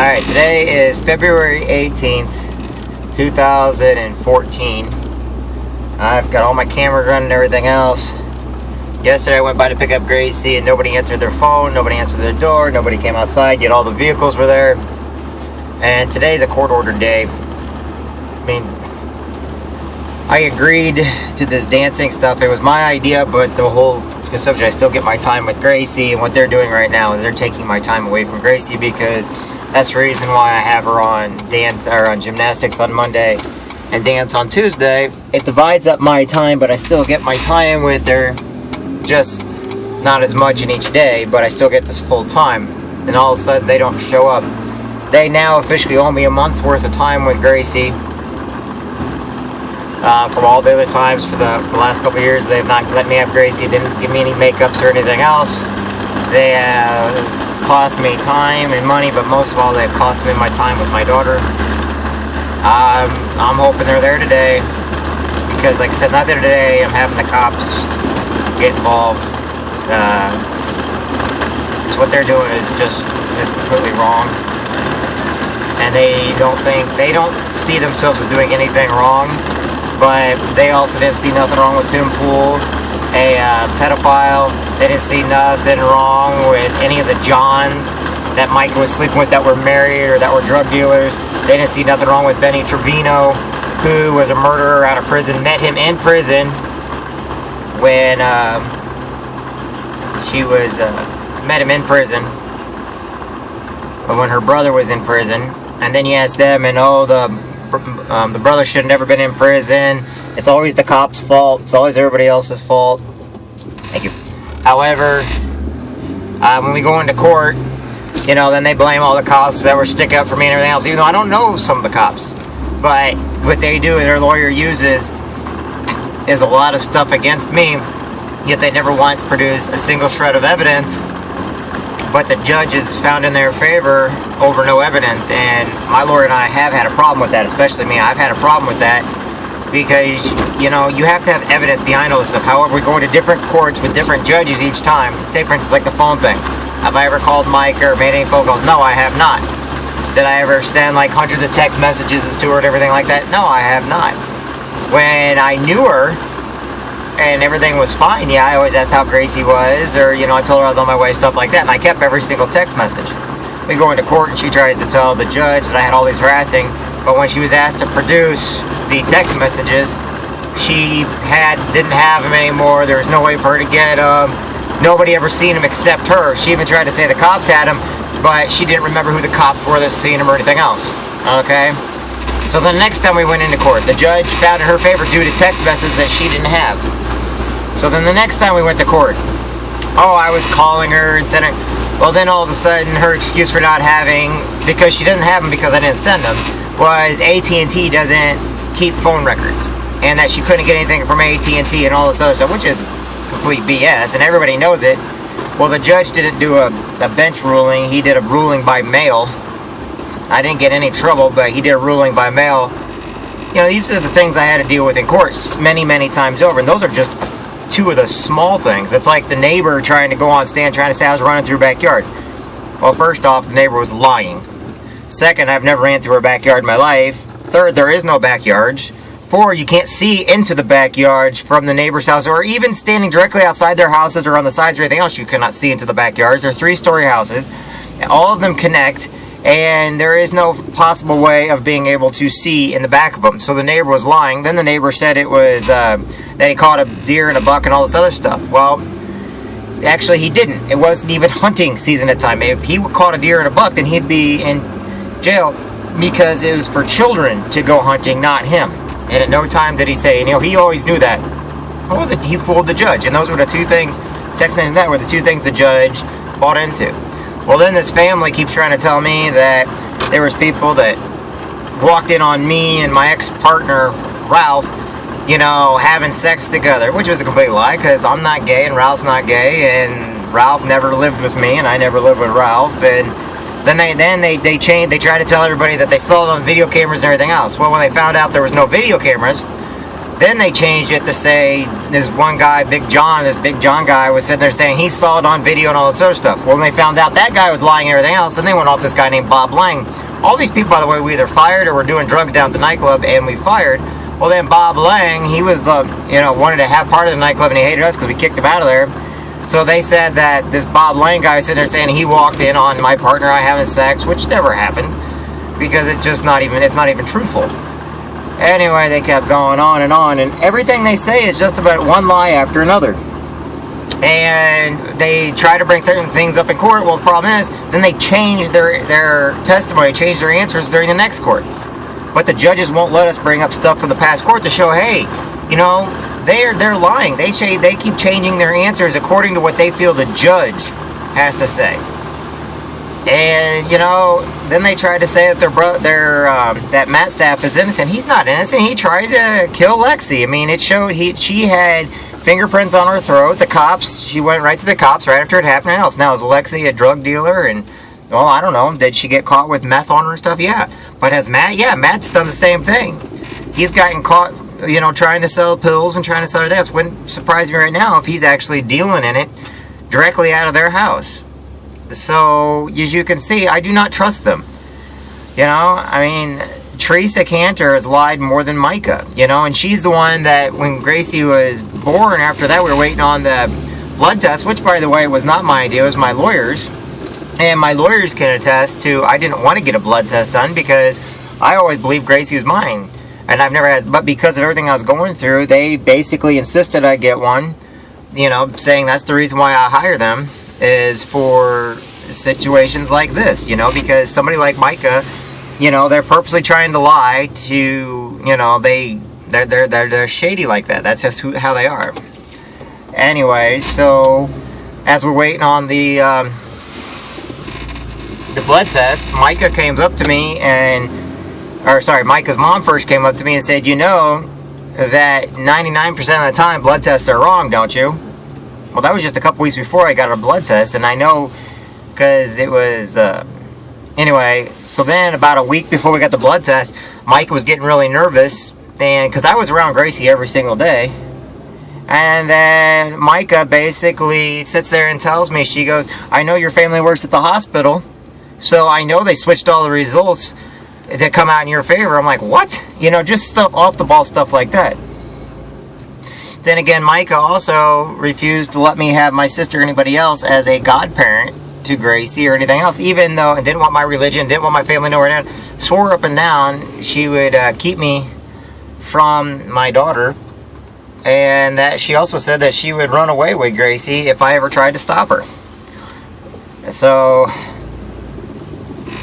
Alright, today is February 18th, 2014. I've got all my cameras running and everything else. Yesterday I went by to pick up Gracie and nobody answered their phone, nobody answered their door, nobody came outside, yet all the vehicles were there. And today's a court-ordered day. I mean, I agreed to this dancing stuff. It was my idea, but the whole conception, I still get my time with Gracie, and what they're doing right now is they're taking my time away from Gracie because that's the reason why I have her on dance or on gymnastics on Monday and dance on Tuesday. It divides up my time, but I still get my time with her, just not as much in each day, but I still get this full time. And all of a sudden they don't show up. They now officially owe me a month's worth of time with Gracie. From all the other times for the last couple of years, they've not let me have Gracie. They didn't give me any makeups or anything else. They cost me time and money, but most of all, they've cost me my time with my daughter. I'm hoping they're there today because, like I said, not there today. I'm having the cops get involved because what they're doing is completely wrong, and they don't see themselves as doing anything wrong. But they also didn't see nothing wrong with Tim Pool, a pedophile. They didn't see nothing wrong with any of the Johns that Mike was sleeping with that were married or that were drug dealers. They didn't see nothing wrong with Benny Trevino, who was a murderer out of prison. Met him in prison when met him in prison, but when her brother was in prison. And then you ask them, and the brother should have never been in prison. It's always the cop's fault. It's always everybody else's fault. Thank you. However, when we go into court, then they blame all the cops that were stick up for me and everything else, even though I don't know some of the cops. But what they do and their lawyer uses is a lot of stuff against me, yet they never once produce a single shred of evidence. But the judge is found in their favor over no evidence, and my lawyer and I have had a problem with that, especially me. I've had a problem with that because, you have to have evidence behind all this stuff. However, we go into different courts with different judges each time. Say, for instance, like the phone thing. Have I ever called Mike or made any phone calls? No, I have not. Did I ever send like hundreds of text messages to her and everything like that? No, I have not. When I knew her, and everything was fine, I always asked how Gracie was, or, I told her I was on my way, stuff like that, and I kept every single text message. We go into court, and she tries to tell the judge that I had all these harassing, but when she was asked to produce the text messages, she didn't have them anymore. There was no way for her to get them. Nobody ever seen them except her. She even tried to say the cops had them, but she didn't remember who the cops were that seen them or anything else. Okay? So the next time we went into court, the judge found in her favor due to text messages that she didn't have. So then the next time we went to court, I was calling her and sending her. Well, then all of a sudden her excuse for not having, because she doesn't have them because I didn't send them, was AT&T doesn't keep phone records, and that she couldn't get anything from AT&T and all this other stuff, which is complete BS, and everybody knows it. Well, the judge didn't do a bench ruling. He did a ruling by mail. I didn't get any trouble, but he did a ruling by mail. These are the things I had to deal with in courts many, many times over, and those are just two of the small things. It's like the neighbor trying to go on stand trying to say I was running through backyards. Well, first off, the neighbor was lying. Second, I've never ran through a backyard in my life. Third, there is no backyards. 4, you can't see into the backyards from the neighbor's house, or even standing directly outside their houses or on the sides or anything else, you cannot see into the backyards. They're 3-story houses. All of them connect, and there is no possible way of being able to see in the back of them. So the neighbor was lying. Then the neighbor said it was that he caught a deer and a buck and all this other stuff. Well, actually he didn't. It wasn't even hunting season at the time. If he caught a deer and a buck, then he'd be in jail because it was for children to go hunting, not him. And at no time did he say, he always knew that. Well, he fooled the judge. And those were the two things, text messages and that were the two things the judge bought into. Well, then this family keeps trying to tell me that there was people that walked in on me and my ex-partner, Ralph, having sex together, which was a complete lie, because I'm not gay and Ralph's not gay, and Ralph never lived with me and I never lived with Ralph. And then they tried to tell everybody that they saw it on video cameras and everything else. Well, when they found out there was no video cameras, Then they changed it to say this one guy, this Big John guy, was sitting there saying he saw it on video and all this other stuff. Well, when they found out that guy was lying and everything else, then they went off this guy named Bob Lang. All these people, by the way, we either fired or were doing drugs down at the nightclub, and we fired. Well, then Bob Lang, he was the, wanted to have part of the nightclub, and he hated us because we kicked him out of there. So they said that this Bob Lang guy was sitting there saying he walked in on my partner and I having sex, which never happened, because it's not even truthful. Anyway, they kept going on, and everything they say is just about one lie after another. And they try to bring certain things up in court. Well, the problem is, then they change their testimony, change their answers during the next court. But the judges won't let us bring up stuff from the past court to show, hey, they're lying. They keep changing their answers according to what they feel the judge has to say. And then they tried to say that that Matt Staff is innocent. He's not innocent. He tried to kill Lexi. I mean, it showed she had fingerprints on her throat. The cops, she went right to the cops right after it happened. Else now, is Lexi a drug dealer? And well, I don't know. Did she get caught with meth on her and stuff? Yeah. But has Matt? Yeah, Matt's done the same thing. He's gotten caught, trying to sell pills and trying to sell everything else. Wouldn't surprise me right now if he's actually dealing in it directly out of their house. So, as you can see, I do not trust them. I mean, Teresa Cantor has lied more than Micah, and she's the one that when Gracie was born, after that we were waiting on the blood test, which, by the way, was not my idea, it was my lawyer's. And my lawyers can attest to, I didn't want to get a blood test done because I always believed Gracie was mine. And I've never had, but because of everything I was going through, they basically insisted I get one, saying that's the reason why I hire them, is for situations like this, because somebody like Micah, they're purposely trying to lie to, they're shady like that. That's just how they are. Anyway, so as we're waiting on the blood test, Micah came up to me Micah's mom first came up to me and said, that 99% of the time blood tests are wrong, don't you? Well, that was just a couple weeks before I got a blood test, and I know because it was, anyway, so then about a week before we got the blood test, Micah was getting really nervous, and because I was around Gracie every single day, and then Micah basically sits there and tells me, she goes, I know your family works at the hospital, so I know they switched all the results to come out in your favor. I'm like, what? Just stuff, off the ball stuff like that. Then again, Micah also refused to let me have my sister or anybody else as a godparent to Gracie or anything else, even though I didn't want my religion, didn't want my family nowhere down. Swore up and down she would keep me from my daughter, and that she also said that she would run away with Gracie if I ever tried to stop her. So,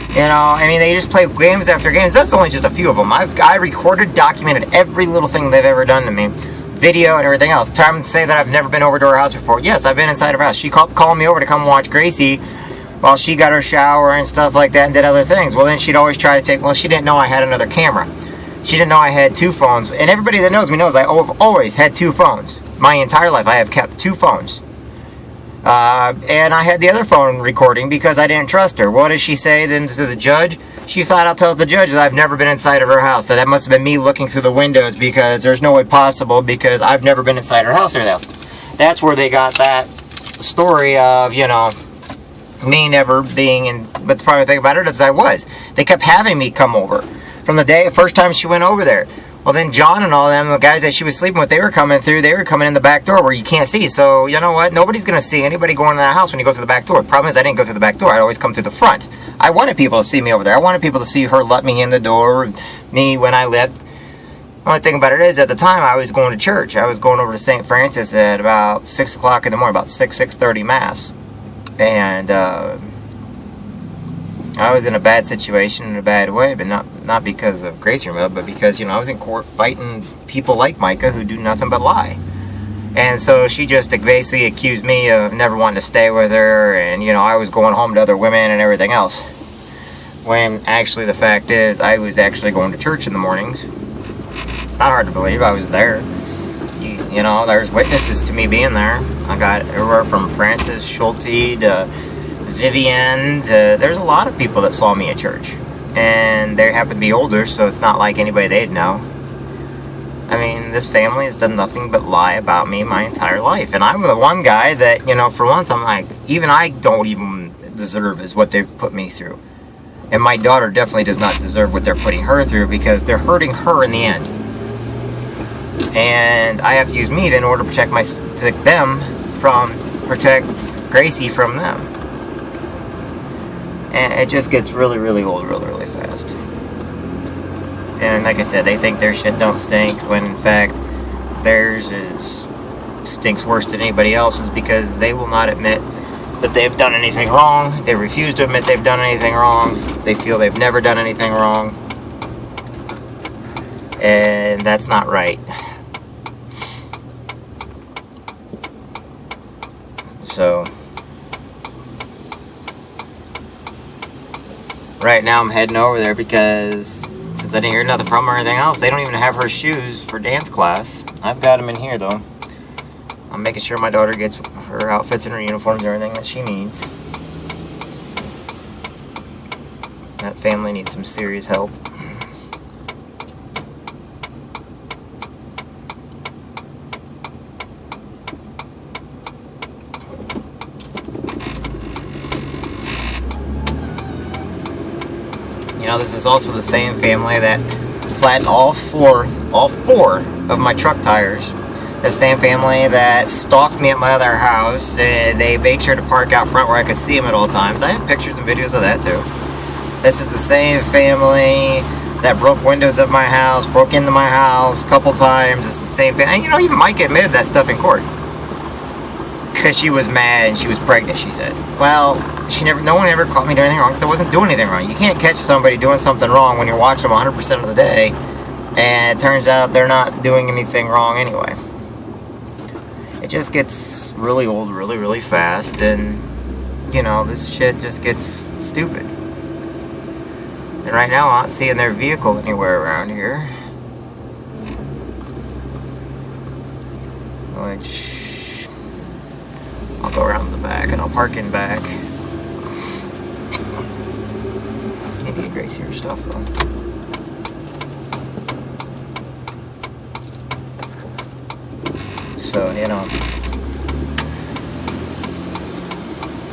they just play games after games. That's only just a few of them. I recorded, documented every little thing they've ever done to me. Video and everything else. Time to say that I've never been over to her house before. Yes, I've been inside her house. She called me over to come watch Gracie while she got her shower and stuff like that and did other things. Well, then she'd always try to take, she didn't know I had another camera. She didn't know I had two phones. And everybody that knows me knows I've always had two phones. My entire life I have kept two phones. And I had the other phone recording because I didn't trust her. What does she say then to the judge? She flat out tells the judge that I've never been inside of her house. That must have been me looking through the windows because there's no way possible because I've never been inside her house or anything else. That's where they got that story of, me never being in. But the problem thing about it is I was. They kept having me come over. From the first time she went over there. Well, then John and all them, the guys that she was sleeping with, they were coming in the back door where you can't see. So, you know what? Nobody's going to see anybody going in that house when you go through the back door. Problem is, I didn't go through the back door. I'd always come through the front. I wanted people to see me over there. I wanted people to see her let me in the door, me when I left. The only thing about it is, at the time, I was going to church. I was going over to St. Francis at about 6 o'clock in the morning, about 6:30 Mass. And, I was in a bad situation in a bad way, but not because of Gracie Remote, but because, I was in court fighting people like Micah who do nothing but lie. And so she just basically accused me of never wanting to stay with her, and, I was going home to other women and everything else. When actually the fact is, I was actually going to church in the mornings. It's not hard to believe, I was there. There's witnesses to me being there. I got everywhere from Francis Schulte to Vivian, there's a lot of people that saw me at church, and they happen to be older, so it's not like anybody they'd know. I mean, this family has done nothing but lie about me my entire life. And I'm the one guy that, you know, for once I'm like, even I don't even deserve is what they've put me through. And my daughter definitely does not deserve what they're putting her through, because they're hurting her in the end. And I have to use meat in order to protect protect Gracie from them. And it just gets really, really old really, really fast. And like I said, they think their shit don't stink, when in fact theirs stinks worse than anybody else's, because they will not admit that they've done anything wrong. They refuse to admit they've done anything wrong. They feel they've never done anything wrong. And that's not right. So right now I'm heading over there because since I didn't hear nothing from her or anything else, they don't even have her shoes for dance class. I've got them in here though. I'm making sure my daughter gets her outfits and her uniforms and everything that she needs. That family needs some serious help. You know, this is also the same family that flattened all four of my truck tires. The same family that stalked me at my other house. They made sure to park out front where I could see them at all times. I have pictures and videos of that too. This is the same family that broke windows of my house, broke into my house a couple times. It's the same family. And you know, even Mike admitted that stuff in court. Because she was mad and she was pregnant, she said. Well, no one ever caught me doing anything wrong because I wasn't doing anything wrong. You can't catch somebody doing something wrong when you're watching them 100% of the day, and it turns out they're not doing anything wrong anyway. It just gets really old really, really fast, and, you know, this shit just gets stupid. And right now I'm not seeing their vehicle anywhere around here. Which... I'll go around the back and I'll park in back. Need to get Gracie her stuff though. So, you know,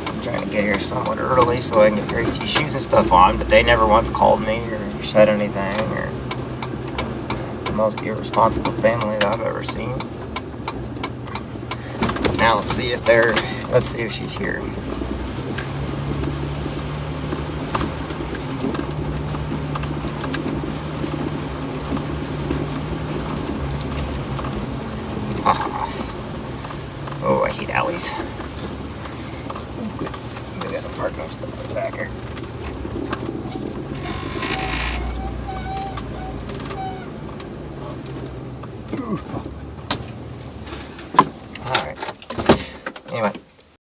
I'm trying to get here somewhat early so I can get Gracie's shoes and stuff on, but they never once called me or said anything, or the most irresponsible family that I've ever seen. Now let's see if she's here. Oh, I hate alleys. Oh, good. We got a parking spot in the back here. Alright. Anyway.